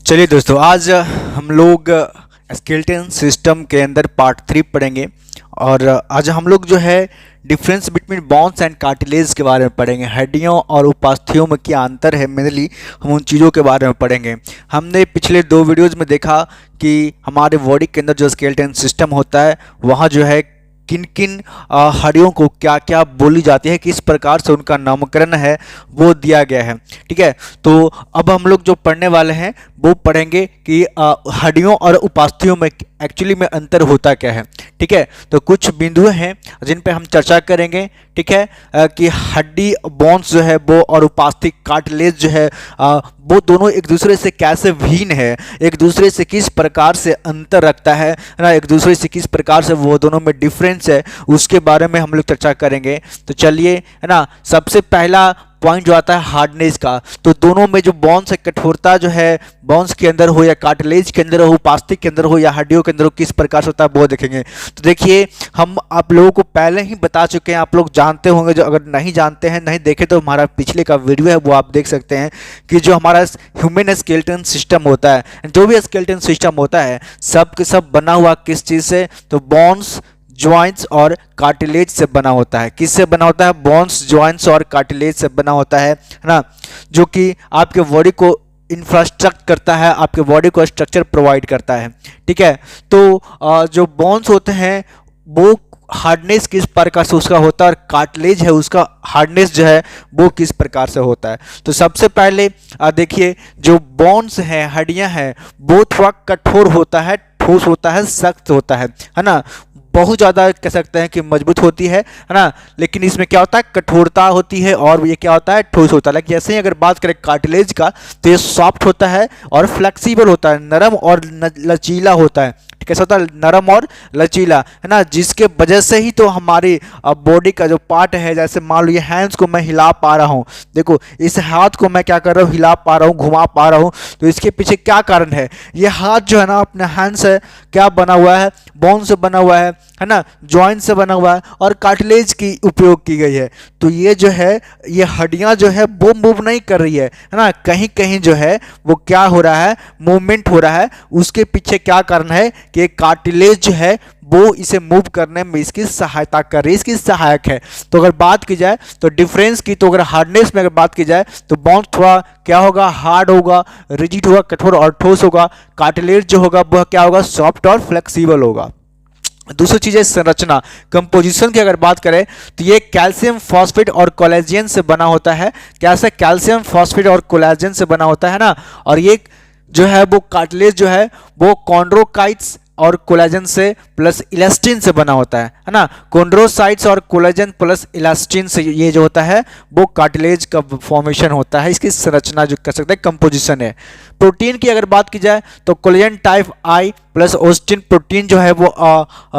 चलिए दोस्तों, आज हम लोग स्केलेटन सिस्टम के अंदर पार्ट 3 पढ़ेंगे। और आज हम लोग जो है difference between bones and cartilage के बारे में पढ़ेंगे। हड्डियों और उपास्थियों में क्या अंतर है, मेनली हम उन चीज़ों के बारे में पढ़ेंगे। हमने पिछले 2 वीडियोज़ में देखा कि हमारे बॉडी के अंदर जो स्केलेटन सिस्टम होता है वहाँ जो है किन किन हड्डियों को क्या क्या बोली जाती है, किस प्रकार से उनका नामकरण है वो दिया गया है। ठीक है, तो अब हम लोग जो पढ़ने वाले हैं वो पढ़ेंगे कि हड्डियों और उपास्थियों में एक्चुअली में अंतर होता क्या है। ठीक है, तो कुछ बिंदु हैं जिन पे हम चर्चा करेंगे। ठीक है, कि हड्डी बोन्स जो है वो और उपास्थि कार्टिलेज जो है वो दोनों एक दूसरे से कैसे भिन्न है, एक दूसरे से किस प्रकार से अंतर रखता है ना, एक दूसरे से किस प्रकार से वो दोनों में डिफरेंस है, उसके बारे में हम लोग चर्चा करेंगे। तो चलिए, है ना, सबसे पहला पॉइंट जो आता है हार्डनेस का। तो दोनों में जो बोन्स है, कठोरता जो है बोन्स के अंदर हो या कार्टिलेज के अंदर हो, उपास्थिक के अंदर हो या हड्डियों के अंदर हो, किस प्रकार से होता है वो देखेंगे। तो देखिए, हम आप लोगों को पहले ही बता चुके हैं, आप लोग जानते होंगे। जो अगर नहीं जानते हैं, नहीं देखे, तो हमारा पिछले का वीडियो है वो आप देख सकते हैं कि जो हमारा ह्यूमन स्केलेटन सिस्टम होता है, जो भी स्केलेटन सिस्टम होता है, सब के सब बना हुआ किस चीज़ से, तो बोन्स, जॉइंट्स और कार्टिलेज से बना होता है। किससे बना होता है? बोन्स, जॉइंट्स और कार्टिलेज से बना होता है ना, जो कि आपके बॉडी को इंफ्रास्ट्रक्चर करता है, आपके बॉडी को स्ट्रक्चर प्रोवाइड करता है। ठीक है, तो जो बोन्स होते हैं वो हार्डनेस किस प्रकार से उसका होता है, और कार्टिलेज है उसका हार्डनेस जो है वो किस प्रकार से होता है। तो सबसे पहले देखिए, जो बोन्स हैं, हड्डियां हैं, वो थोड़ा कठोर होता है, ठोस होता है, सख्त होता है ना। बहुत ज़्यादा कह सकते हैं कि मजबूत होती है ना। लेकिन इसमें क्या होता है, कठोरता होती है, और ये क्या होता है, ठोस होता है। लेकिन जैसे ही अगर बात करें कार्टिलेज का, तो ये सॉफ्ट होता है और फ्लेक्सिबल होता है, नरम और लचीला होता है। कैसा होता है? नरम और लचीला, है ना, जिसके वजह से ही तो हमारी बॉडी का जो पार्ट है, जैसे मान लो ये हैंड्स को मैं हिला पा रहा हूँ, देखो इस हाथ को मैं क्या कर रहा हूँ, हिला पा रहा हूँ, घुमा पा रहा हूँ। तो इसके पीछे क्या कारण है? ये हाथ जो है ना, अपने हैंड से क्या बना हुआ है, बोन से बना हुआ है ना, जॉइंट से बना हुआ है, और कार्टिलेज की उपयोग की गई है। तो ये जो है, ये हड्डियां जो है वो मूव नहीं कर रही है ना, कहीं कहीं जो है वो क्या हो रहा है, मूवमेंट हो रहा है। उसके पीछे क्या कारण है कि कार्टिलेज जो है वो इसे मूव करने में इसकी सहायता कर रही है, इसकी सहायक है। तो अगर बात की जाए तो डिफरेंस की, तो अगर हार्डनेस में अगर बात की जाए तो बोन थोड़ा क्या होगा, हार्ड होगा, रिजिड होगा, कठोर और ठोस होगा। कार्टिलेज जो होगा वह क्या होगा, सॉफ्ट और फ्लेक्सिबल होगा। दूसरी चीज है संरचना, कंपोजिशन की अगर बात करें तो ये कैल्शियम फॉस्फेट और कोलेजन से बना होता है। कैसे? कैल्शियम फॉस्फेट और कोलेजन से बना होता है ना। और ये जो है वो कार्टिलेज जो है वो कॉन्ड्रोकाइट्स और कोलेजन से प्लस इलास्टिन से बना होता है ना। कॉन्ड्रोसाइट्स और कोलेजन प्लस इलास्टिन से ये जो होता है वो कार्टिलेज का फॉर्मेशन होता है। इसकी संरचना जो कह सकते हैं कंपोजिशन है। प्रोटीन की अगर बात की जाए तो कोलेजन टाइप आई प्लस ओस्टिन प्रोटीन जो है वो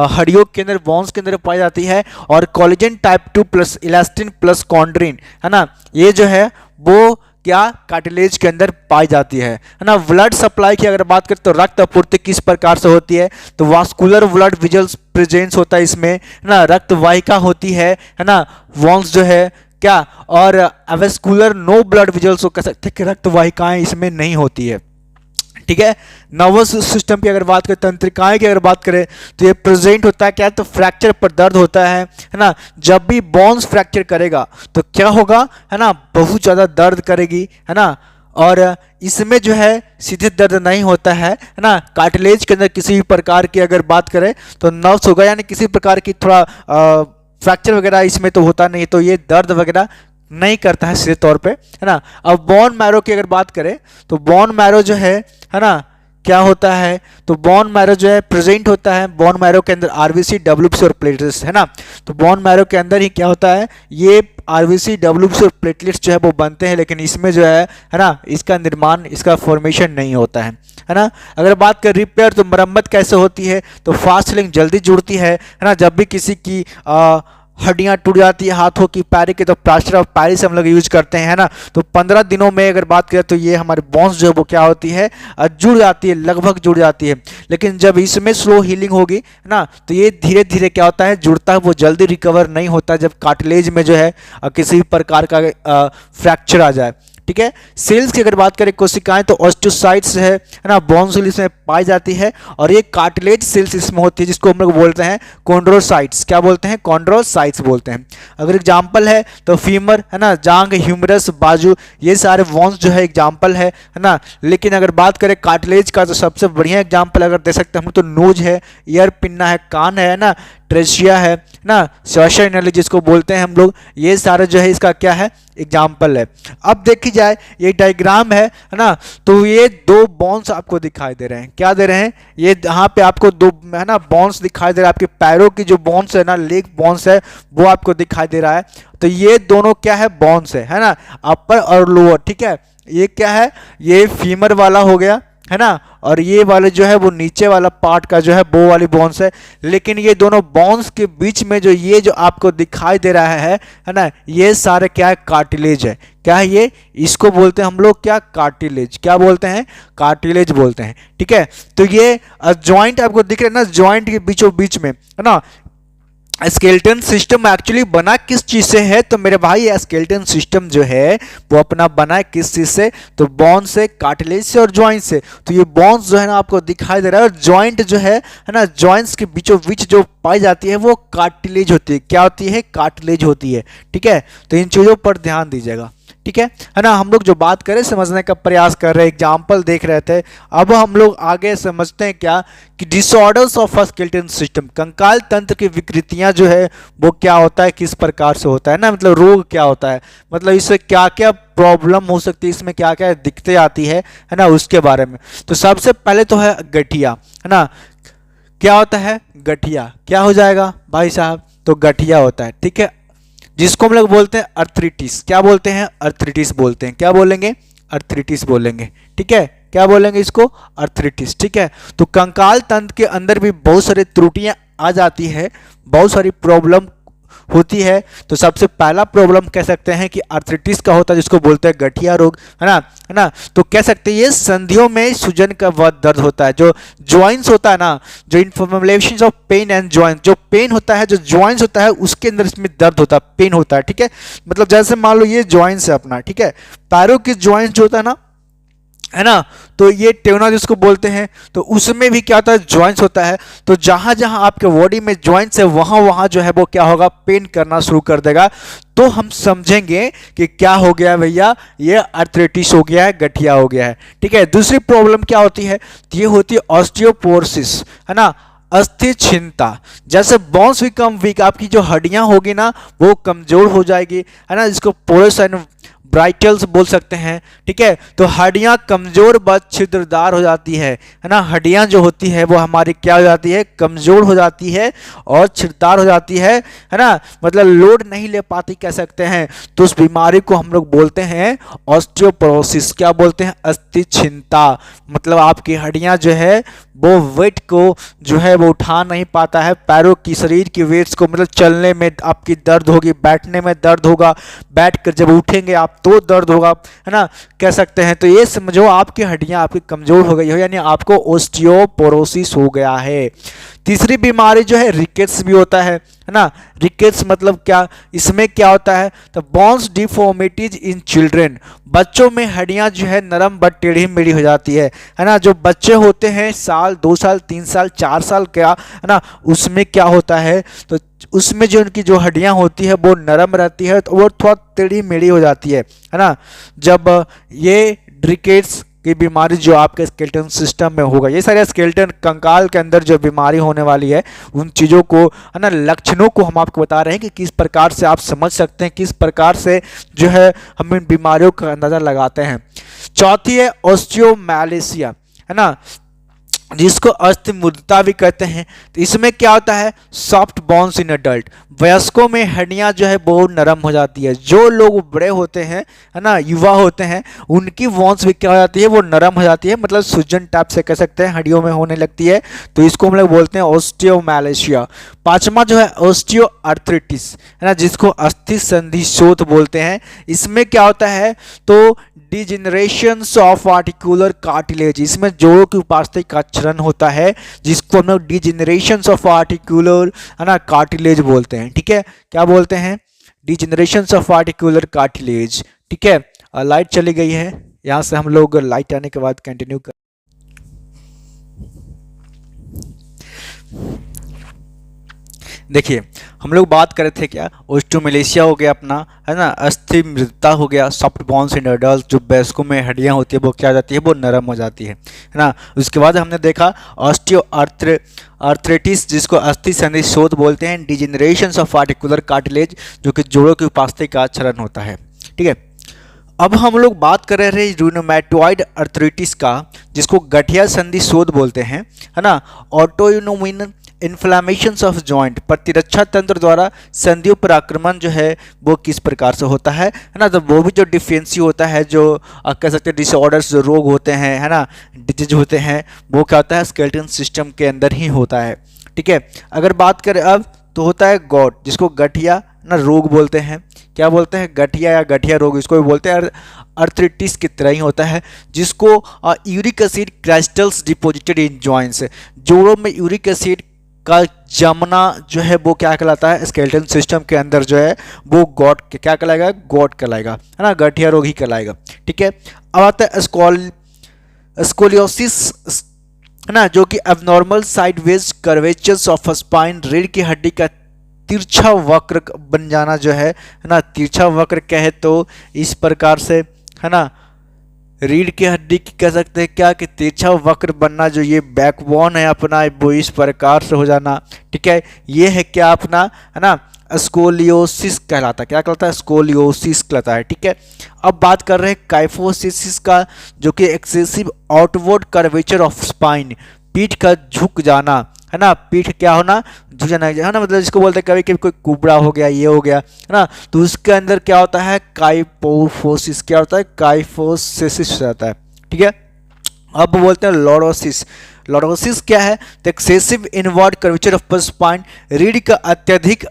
हड्डियों के अंदर, बोन्स के अंदर पाई जाती है। और collagen type 2 plus elastin plus chondrin, है ना, ये जो है वो क्या कार्टिलेज के अंदर पाई जाती है ना। ब्लड सप्लाई की अगर बात करें तो रक्त आपूर्ति किस प्रकार से होती है, तो वास्कुलर ब्लड विजल्स प्रेजेंस होता है इसमें ना, रक्त वाहिका होती है ना, वॉन्स जो है क्या, और अवेस्कुलर नो ब्लड विजल्स कह सकते हैं कि रक्त वाहिकाएं इसमें नहीं होती है। ठीक है, नर्वस सिस्टम की अगर बात करें, तंत्रिकाएं की अगर बात करें तो ये प्रेजेंट होता है क्या, तो फ्रैक्चर पर दर्द होता है ना। जब भी बोन्स फ्रैक्चर करेगा तो क्या होगा, है ना, बहुत ज़्यादा दर्द करेगी, है ना। और इसमें जो है सीधे दर्द नहीं होता है ना। कार्टिलेज के अंदर किसी भी प्रकार की अगर बात करें तो नर्व्स होगा, यानी किसी प्रकार की थोड़ा फ्रैक्चर वगैरह इसमें तो होता नहीं, तो ये दर्द वगैरह नहीं करता है सीधे तौर पे, है ना। अब बोन मैरो की अगर बात करें तो बोन मैरो जो है ना, क्या होता है, तो बोन मैरो जो है प्रेजेंट होता है। बोन मैरो के अंदर आरबीसी, डब्ल्यूबीसी और प्लेटलेट्स, है ना। तो बोन मैरो के अंदर ही क्या होता है, ये आरबीसी, डब्ल्यूबीसी और प्लेटलेट्स जो है वो बनते हैं, लेकिन इसमें जो है ना, इसका निर्माण, इसका फॉर्मेशन नहीं होता है ना। अगर बात करें रिपेयर, तो मरम्मत कैसे होती है, तो फास्ट हीलिंग जल्दी जुड़ती है ना। जब भी किसी की हड्डियां टूट जाती है हाथों की, पैर की, तो प्लास्टर ऑफ पेरिस हम लोग यूज करते हैं, है ना। तो 15 दिनों में अगर बात करें तो ये हमारे बोन्स जो है वो क्या होती है, जुड़ जाती है, लगभग जुड़ जाती है। लेकिन जब इसमें स्लो हीलिंग होगी, है ना, तो ये धीरे धीरे क्या होता है, जुड़ता है, वो जल्दी रिकवर नहीं होता जब कार्टिलेज में जो है किसी प्रकार का फ्रैक्चर आ जाए। ठीक है। सेल्स की अगर बात करें कोशिकाएं तो ऑस्टियोसाइट्स है ना, बोन सेल इसमें पाई जाती है, और ये कार्टिलेज सेल्स इसमें होती है जिसको हम लोग बोलते हैं कॉन्ड्रोसाइट्स। क्या बोलते हैं? कॉन्ड्रोसाइट्स बोलते हैं। अगर एग्जाम्पल है तो फीमर है ना, जांग, ह्यूमरस, बाजू, ये सारे बोन्स जो है एग्जाम्पल है ना। लेकिन अगर बात करें कार्टिलेज का तो सबसे बढ़िया एग्जाम्पल अगर दे सकते हैं हम तो नोज है, ईयर पिन्ना है, कान है ना, ट्रेशिया है ना, सोशल एनालिसिस जिसको बोलते हैं हम लोग, ये सारे जो है इसका क्या है? एग्जाम्पल है। अब देखी जाए ये डायग्राम है ना, तो ये दो बोन्स आपको दिखाई दे रहे हैं। क्या दे रहे हैं? ये यहाँ पे आपको दो है ना बोन्स दिखाई दे रहा है। आपके पैरों की जो बोन्स है ना, लेग बोन्स है, वो आपको दिखाई दे रहा है। तो ये दोनों क्या है? बोन्स है ना, अपर और लोअर, ठीक है। ये क्या है? ये फीमर वाला हो गया है ना, और ये वाले जो है वो नीचे वाला पार्ट का जो है वो वाली बोन्स है। लेकिन ये दोनों बोन्स के बीच में जो ये जो आपको दिखाई दे रहा है ना, ये सारे क्या है? कार्टिलेज है। क्या है ये? इसको बोलते हैं हम लोग क्या? कार्टिलेज। क्या बोलते हैं? कार्टिलेज बोलते हैं, ठीक है। तो ये जॉइंट आपको दिख रहा है ना, जॉइंट के बीचों बीच में है ना। स्केलेटन सिस्टम एक्चुअली बना किस चीज से है? तो मेरे भाई स्केलेटन सिस्टम जो है वो अपना बना है किस चीज से? तो बोन से, कार्टिलेज से और जॉइंट से। तो ये बोन्स जो है ना आपको दिखाई दे रहा है, और जॉइंट जो है ना, जॉइंट्स के बीचों बीच जो पाई जाती है वो कार्टिलेज होती है। क्या होती है? कार्टिलेज होती है, ठीक है। तो इन चीजों पर ध्यान दीजिएगा, ठीक है ना। हम लोग जो बात करें समझने का प्रयास कर रहे हैं, एग्जाम्पल देख रहे थे। अब हम लोग आगे समझते हैं क्या कि डिसऑर्डर्स ऑफ स्केलेटन सिस्टम, कंकाल तंत्र की विकृतियां जो है वो क्या होता है, किस प्रकार से होता है ना, मतलब रोग क्या होता है, मतलब इससे क्या क्या प्रॉब्लम हो सकती है, इसमें क्या क्या दिक्कतें आती है ना, उसके बारे में। तो सबसे पहले तो है गठिया, है ना। क्या होता है? गठिया। क्या हो जाएगा भाई साहब? तो गठिया होता है, ठीक है, जिसको हम लोग बोलते हैं अर्थरिटिस। क्या बोलते हैं? अर्थरिटिस बोलते हैं। क्या बोलेंगे? अर्थरिटिस बोलेंगे, ठीक है। क्या बोलेंगे इसको? अर्थरिटिस, ठीक है। तो कंकाल तंत्र के अंदर भी बहुत सारी त्रुटियां आ जाती है, बहुत सारी प्रॉब्लम होती है। तो सबसे पहला प्रॉब्लम कह सकते हैं कि आर्थराइटिस का होता है, जिसको बोलते हैं गठिया रोग, है ना। तो कह सकते हैं ये संधियों में सूजन का बहुत दर्द होता है। जो जॉइंट्स होता है ना, जो inflammation of pain and joint, जो पेन होता है, जो जॉइंट्स होता है उसके अंदर इसमें दर्द होता है, पेन होता है, ठीक है। मतलब जैसे मान लो ये जॉइंट्स है अपना, ठीक है, पैरों की जॉइंट्स जो होता है ना, है ना, तो ये टेवना जिसको बोलते हैं, तो उसमें भी क्या होता है? जॉइंट्स होता है। तो जहां जहां आपके बॉडी में जॉइंट्स है वहां वहां जो है वो क्या होगा? पेन करना शुरू कर देगा। तो हम समझेंगे कि क्या हो गया भैया, ये अर्थराइटिस हो गया है, गठिया हो गया है, ठीक है। दूसरी प्रॉब्लम क्या होती है? ये होती है ऑस्टियोपोरोसिस, है ना, अस्थि क्षीणता। जैसे बोन्स बिकम वीक, आपकी जो हड्डियां होगी ना वो कमजोर हो जाएगी, है ना, जिसको पोरस एंड ब्राइटल्स बोल सकते हैं, ठीक है। तो हड्डियां कमजोर व छिद्रदार हो जाती है ना। हड्डियां जो होती है वो हमारी क्या हो जाती है? कमजोर हो जाती है और छिद्रदार हो जाती है ना, मतलब लोड नहीं ले पाती कह सकते हैं। तो उस बीमारी को हम लोग बोलते हैं ऑस्टियोपोरोसिस। क्या बोलते हैं? अस्थि क्षीणता। मतलब आपकी हड्डियां जो है वो वेट को जो है वो उठा नहीं पाता है, पैरों की, शरीर की वेट्स को, मतलब चलने में आपकी दर्द होगी, बैठने में दर्द होगा, बैठ कर जब उठेंगे आप तो दर्द होगा, है ना, कह सकते हैं। तो ये समझो आपकी हड्डियां आपकी कमजोर हो गई हो, यानी आपको ऑस्टियोपोरोसिस हो गया है। तीसरी बीमारी जो है रिकेट्स भी होता है ना। रिकेट्स मतलब क्या? इसमें क्या होता है? तो बोन्स डिफॉर्मिटीज इन चिल्ड्रेन, बच्चों में हड्डियां जो है नरम व टेढ़ी मेढ़ी हो जाती है ना। जो बच्चे होते हैं साल, 2 साल, 3 साल, 4 साल क्या, है ना, उसमें क्या होता है? तो उसमें जो उनकी जो हड्डियां होती है वो नरम रहती है, तो वो थोड़ा टेढ़ी मेढ़ी हो जाती है ना। जब ये रिकेट्स की बीमारी जो आपके स्केलेटन सिस्टम में होगा, ये सारे स्केलेटन कंकाल के अंदर जो बीमारी होने वाली है उन चीज़ों को, है ना, लक्षणों को हम आपको बता रहे हैं कि किस प्रकार से आप समझ सकते हैं, किस प्रकार से जो है हम इन बीमारियों का अंदाजा लगाते हैं। चौथी है ऑस्टियोमैलेशिया, है ना, जिसको अस्थि मुद्रता भी कहते हैं। तो इसमें क्या होता है? सॉफ्ट बोन्स इन अडल्ट, वयस्कों में हड्डियां जो है बहुत नरम हो जाती है। जो लोग बड़े होते हैं, है ना, युवा होते हैं, उनकी बोन्स भी क्या हो जाती है? वो नरम हो जाती है, मतलब सूजन टाइप से कह सकते हैं, हड्डियों में होने लगती है। तो इसको हम लोग बोलते हैं ऑस्टियोमैलेशिया। पांचवा जो है ऑस्टियो अर्थराइटिस, है ना, जिसको अस्थि संधि शोथ बोलते हैं। इसमें क्या होता है? तो डिजेनरेशंस ऑफ आर्टिकुलर कार्टिलेज, इसमें जोड़ों की उपास्थि का क्षरण होता है, जिसको हम लोग डिजेनरेशंस ऑफ आर्टिकुलर, है ना, कार्टिलेज बोलते हैं, ठीक है। क्या बोलते हैं? डिजेनरेशंस ऑफ आर्टिकुलर कार्टिलेज, ठीक है। लाइट चली गई है, यहाँ से हम लोग लाइट आने के बाद कंटिन्यू कर। देखिए हम लोग बात कर रहे थे क्या, ओस्टियोमलेशिया हो गया अपना, है ना, अस्थि मृदता हो गया, सॉफ्ट बोन्स इन एडल्ट, जो वयस्कों में हड्डियां होती है वो क्या हो जाती है, वो नरम हो जाती है ना। उसके बाद हमने देखा ऑस्टियो आर्थराइटिस, जिसको अस्थि संधि शोथ बोलते हैं, डिजेनरेशन ऑफ आर्टिकुलर कार्टिलेज, जो कि जोड़ों की उपास्थि का आचरण होता है। ठीक है, अब हम लोग बात कर रहे हैं रूमेटॉइड आर्थराइटिस का, जिसको गठिया संधि शोथ बोलते हैं, है ना। ऑटोइम्यून इन्फ्लामेशन ऑफ जॉइंट, प्रतिरक्षा तंत्र द्वारा संधियों पर आक्रमण जो है वो किस प्रकार से होता है ना। तो वो भी जो डिफेंसी होता है, जो कह सकते हैं डिसऑर्डर्स, जो रोग होते हैं, है ना, डिजीज होते हैं, वो क्या होता है स्केलेटन सिस्टम के अंदर ही होता है। ठीक है, अगर बात करें अब तो होता है गॉट, जिसको गठिया ना रोग बोलते हैं, क्या बोलते हैं, गठिया या गठिया रोग, इसको भी बोलते हैं। आर्थराइटिस की तरह ही होता है, जिसको uric acid crystals deposited in joints, जोड़ों में यूरिक एसिड का जमना जो है वो क्या कहलाता है, स्केलेटन सिस्टम के अंदर जो है वो गॉट क्या कहलाएगा, गॉट कहलाएगा, है ना, गठिया रोग ही कहलाएगा। ठीक है, अब आता है स्कोलियोसिस, है ना, जो कि abnormal sideways curvatures of spine, रीढ़ की हड्डी का तिरछा वक्र बन जाना जो है ना, तिरछा वक्र कहे तो इस प्रकार से, है ना, रीढ़ की हड्डी की कह सकते हैं क्या कि तिरछा वक्र बनना, जो ये बैकबोन है अपना, वो इस प्रकार से हो जाना। ठीक है, ये है क्या अपना, है ना, स्कोलियोसिस कहलाता है, क्या कहलाता है, स्कोलियोसिस कहलाता है। ठीक है, अब बात कर रहे हैं काइफोसिस का, जो कि excessive outward curvature of spine, पीठ का झुक जाना, है ना, पीठ क्या होना, झुक जाना, है ना, मतलब जिसको बोलते हैं कभी कभी कोई कुबड़ा हो गया, ये हो गया, है ना, तो उसके अंदर क्या होता है, काइपोफोसिस, क्या होता है, काइफोसिस हो जाता है। ठीक है, अब बोलते हैं लॉर्डोसिस। लॉर्डोसिस क्या है, तो excessive inward curvature of spine, रीढ़ का अत्यधिक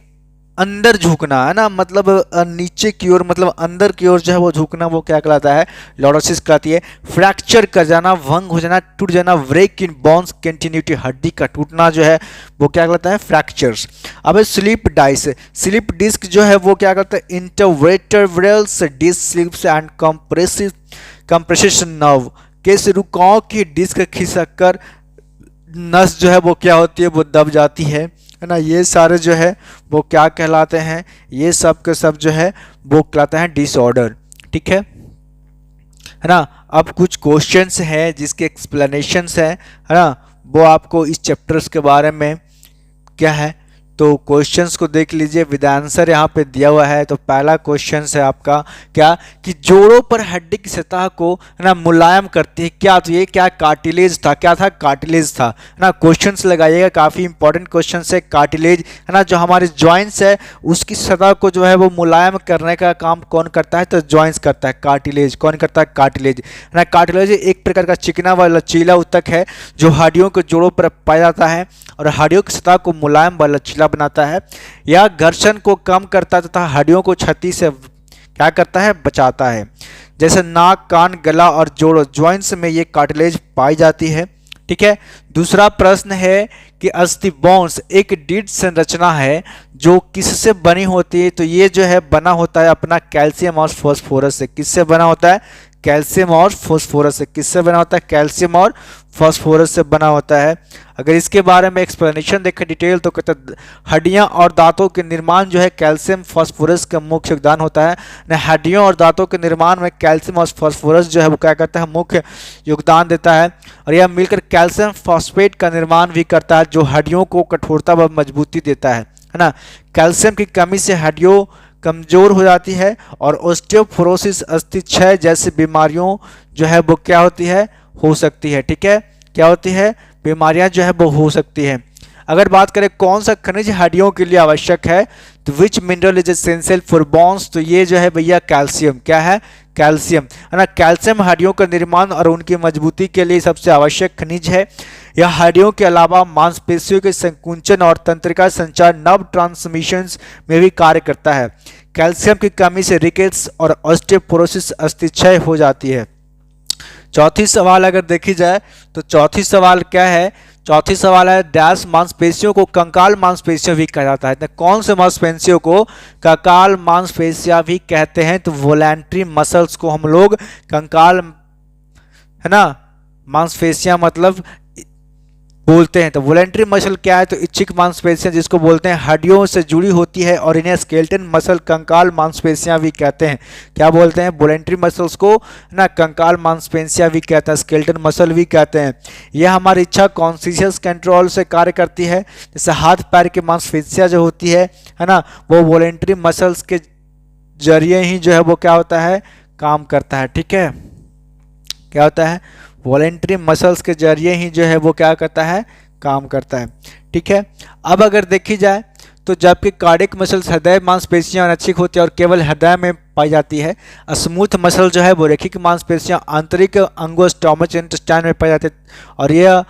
अंदर झुकना, है ना, मतलब नीचे की ओर, मतलब अंदर की ओर जो है वो झुकना, वो क्या कहलाता है, लॉर्डोसिस कहलाती है। फ्रैक्चर कर जाना, भंग हो जाना, टूट जाना, ब्रेक इन बोन्स कंटिन्यूटी, हड्डी का टूटना जो है वो क्या कहलाता है, फ्रैक्चर्स। अब स्लिप डाइस, स्लिप डिस्क जो है वो क्या कहलाता है, intervertebrals disc slips and compression nerve, के रुकाओं की डिस्क खिसक कर नस जो है वो क्या होती है, वो दब जाती है ना। ये सारे जो है वो क्या कहलाते हैं, ये सब के सब जो है वो कहलाते हैं डिसऑर्डर। ठीक है ना। अब कुछ क्वेश्चंस हैं जिसके एक्सप्लेनेशंस है ना, वो आपको इस चैप्टर्स के बारे में क्या है, तो क्वेश्चंस को देख लीजिए, विद आंसर यहाँ पे दिया हुआ है। तो पहला क्वेश्चन है आपका क्या, कि जोड़ों पर हड्डी की सतह को, है ना, मुलायम करती है क्या, तो ये क्या कार्टिलेज था, क्या था, कार्टिलेज था, है ना। क्वेश्चंस लगाइएगा, काफ़ी इंपॉर्टेंट क्वेश्चन है। कार्टिलेज, है ना, जो हमारे जॉइंट्स है उसकी सतह को जो है वो मुलायम करने का काम कौन करता है, तो जॉइंट्स करता है। कार्टिलेज कौन करता है, कार्टिलेज, है ना। कार्टिलेज एक प्रकार का चिकना व लचीला ऊतक है जो हड्डियों के जोड़ों पर पाया जाता है और हड्डियों की सतह को मुलायम व लचीला बनाता है। यह घर्षण को कम करता है तथा हड्डियों को क्षति से क्या करता है, बचाता है। जैसे नाक, कान, गला और जोड़ों, जॉइंट्स में ये कार्टिलेज पाई जाती है। ठीक है, दूसरा प्रश्न है कि अस्थि बोन्स एक दृढ़ संरचना है जो किससे बनी होती है, तो ये जो है बना होता है अपना कैल्शियम और फास्फोरस से। किससे बना होता है, कैल्शियम और फास्फोरस से। किससे बना होता है, कैल्शियम और फास्फोरस से बना होता है। अगर इसके बारे में एक्सप्लेनेशन देखें डिटेल, तो कहते हड्डियां और दांतों के निर्माण जो है कैल्शियम फास्फोरस का मुख्य योगदान होता है न। हड्डियों और दांतों के निर्माण में कैल्शियम और फास्फोरस जो है वो क्या करता है, मुख्य योगदान देता है। और यह मिलकर कैल्शियम फॉस्फेट का निर्माण भी करता है जो हड्डियों को कठोरता व मजबूती देता है ना। कैल्शियम की कमी से हड्डियों कमजोर हो जाती है और ऑस्टियोपोरोसिस, अस्थि क्षय जैसी बीमारियों जो है वो क्या होती है, हो सकती है। ठीक है, क्या होती है, बीमारियां जो है वो हो सकती है। अगर बात करें कौन सा खनिज हड्डियों के लिए आवश्यक है, तो विच mineral is essential for bones, तो ये जो है भैया कैल्शियम, क्या है, कैल्शियम, है ना। कैल्शियम हड्डियों का निर्माण और उनकी मजबूती के लिए सबसे आवश्यक खनिज है। यह हड्डियों के अलावा मांसपेशियों के संकुचन और तंत्रिका संचार, नर्व ट्रांसमिशंस में भी कार्य करता है। कैल्शियम की कमी से रिकेट्स और ऑस्टियोपोरोसिस, अस्थि क्षय हो जाती है। चौथी सवाल अगर देखी जाए तो चौथी सवाल क्या है, चौथी सवाल है, डैश मांसपेशियों को कंकाल मांसपेशियां भी कहा जाता है। तो कौन से मांसपेशियों को कंकाल मांसपेशियां भी कहते हैं? तो वोलेंट्री मसल्स को हम लोग कंकाल, है ना, मांसपेशियां मतलब बोलते हैं। तो वोलेंट्री मसल क्या है? तो इच्छिक मांसपेशियां जिसको बोलते हैं हड्डियों से जुड़ी होती है और इन्हें स्केलेटन मसल कंकाल मांसपेशियां भी कहते हैं। क्या बोलते हैं? वोलेंट्री मसल्स को ना कंकाल मांसपेशियां भी कहते हैं, स्केलेटन मसल भी कहते हैं। यह हमारी इच्छा कॉन्शियस कंट्रोल से कार्य करती है। जैसे हाथ पैर की मांसपेशियां जो होती है ना, वो वोलेंट्री मसल्स के जरिए ही जो है वो क्या होता है, काम करता है। ठीक है, क्या होता है? वॉलेंट्री मसल्स के जरिए ही जो है वो क्या करता है, काम करता है। ठीक है, अब अगर देखी जाए तो जबकि कार्डियक मसल्स हृदय मांसपेशियां अनैच्छिक होती है और केवल हृदय में पाई जाती है, स्मूथ मसल जो है वो रेखिक मांसपेशियां आंतरिक अंगों स्टोमच इंटेस्टाइन में पाई जाती है और यह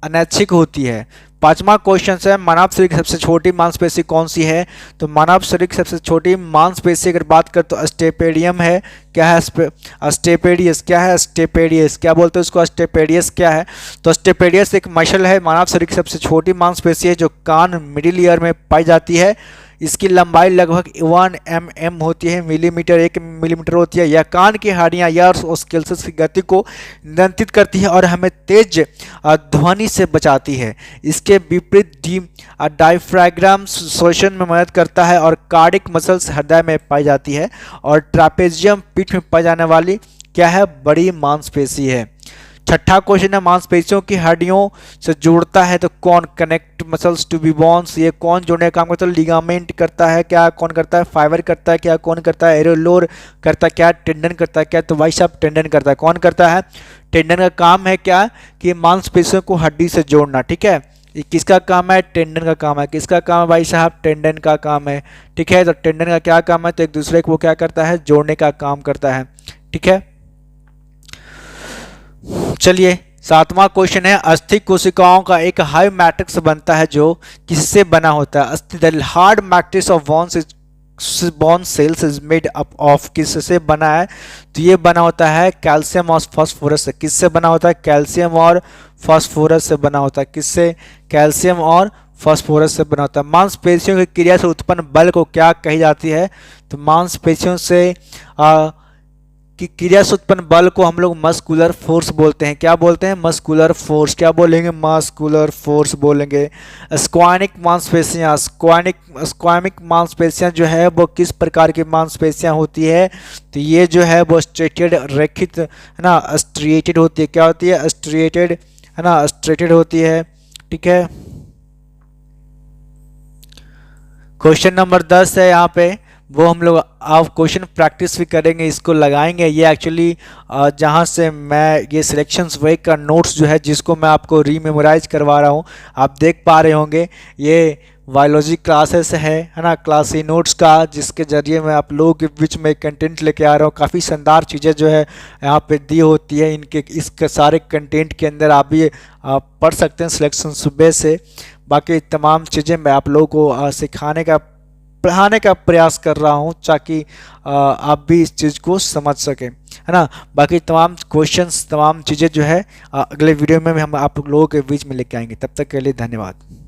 अनैच्छिक होती है। पांचवा क्वेश्चन है, मानव शरीर की सबसे छोटी मांसपेशी कौन सी है? तो मानव शरीर की सबसे छोटी मांसपेशी अगर बात करें तो स्टेपेडियम है। क्या है? स्टेपेडियस। क्या है? स्टेपेडियस। क्या बोलते हैं उसको? स्टेपेडियस क्या है? तो स्टेपेडियस एक मसल है, मानव शरीर की सबसे छोटी मांसपेशी है जो कान मिडिल ईयर में पाई जाती है। इसकी लंबाई लगभग 1 mm होती है, मिलीमीटर 1 मिलीमीटर होती है। यह कान की हड्डियां या स्केल्स की गति को नियंत्रित करती है और हमें तेज ध्वनि से बचाती है। इसके विपरीत डायफ्राग्राम श्वसन में मदद करता है और कार्डिक मसल्स हृदय में पाई जाती है और ट्रापेजियम पीठ में पाई जाने वाली क्या है, बड़ी मांसपेशी है। छठा क्वेश्चन है, मांसपेशियों की हड्डियों से जोड़ता है तो कौन? Connect muscles to be bones. ये कौन जोड़ने का काम करता है? लिगामेंट करता है। क्या कौन करता है? फाइबर करता है। क्या कौन करता है? एरोलोर करता है। क्या टेंडन करता है? क्या? तो भाई साहब टेंडन करता है। कौन करता है? टेंडन का काम है क्या, कि मांसपेशियों को हड्डी से जोड़ना। ठीक है, ये किसका काम है? टेंडन का काम है। किसका काम है भाई साहब? टेंडन का काम है। ठीक है, तो टेंडन का क्या काम है? तो एक दूसरे को क्या करता है, जोड़ने का काम करता है। ठीक है, चलिए सातवां क्वेश्चन है, अस्थि कोशिकाओं का एक हाई मैट्रिक्स बनता है जो किससे बना होता है? अस्थि hard matrix of bone cells is made up of, किससे बना है? तो ये बना होता है कैल्शियम और फास्फोरस से। किससे बना होता है? कैल्शियम और फास्फोरस से बना होता है। किससे? कैल्शियम और फास्फोरस से बना होता है। मांसपेशियों की क्रिया से उत्पन्न बल को क्या कही जाती है? तो मांसपेशियों से कि क्रिया से उत्पन्न बल को हम लोग मस्कुलर फोर्स बोलते हैं। क्या बोलते हैं? Muscular force. क्या बोलेंगे? मस्कुलर फोर्स बोलेंगे। स्क्वानिक मांसपेशियां, स्क्वामिक मांसपेशियां जो है वो किस प्रकार की मांसपेशियां होती है? तो ये जो है वो स्ट्रेटेड, रेखित, है ना, स्ट्रिएटेड होती है। क्या होती है? स्ट्रिएटेड, है ना, स्ट्रेटेड होती है। ठीक है, क्वेश्चन नंबर 10 है यहाँ पे, वो हम लोग आप क्वेश्चन प्रैक्टिस भी करेंगे, इसको लगाएंगे। ये एक्चुअली जहाँ से मैं ये सिलेक्शंस वे का नोट्स जो है जिसको मैं आपको रीमेमोराइज करवा रहा हूँ, आप देख पा रहे होंगे। ये बायोलॉजी क्लासेस है ना, क्लास ई नोट्स का, जिसके जरिए मैं आप लोगों के बीच में कंटेंट लेके आ रहा हूँ। काफ़ी शानदार चीज़ें जो है यहाँ पे दी होती है। इनके इसके सारे कंटेंट के अंदर आप भी पढ़ सकते हैं सिलेक्शन सुबह से। बाकी तमाम चीज़ें मैं आप लोगों को सिखाने का, पढ़ाने का प्रयास कर रहा हूँ ताकि आप भी इस चीज़ को समझ सकें, है ना। बाकी तमाम क्वेश्चंस, तमाम चीज़ें जो है अगले वीडियो में हम आप लोगों के बीच में लेके आएंगे। तब तक के लिए धन्यवाद।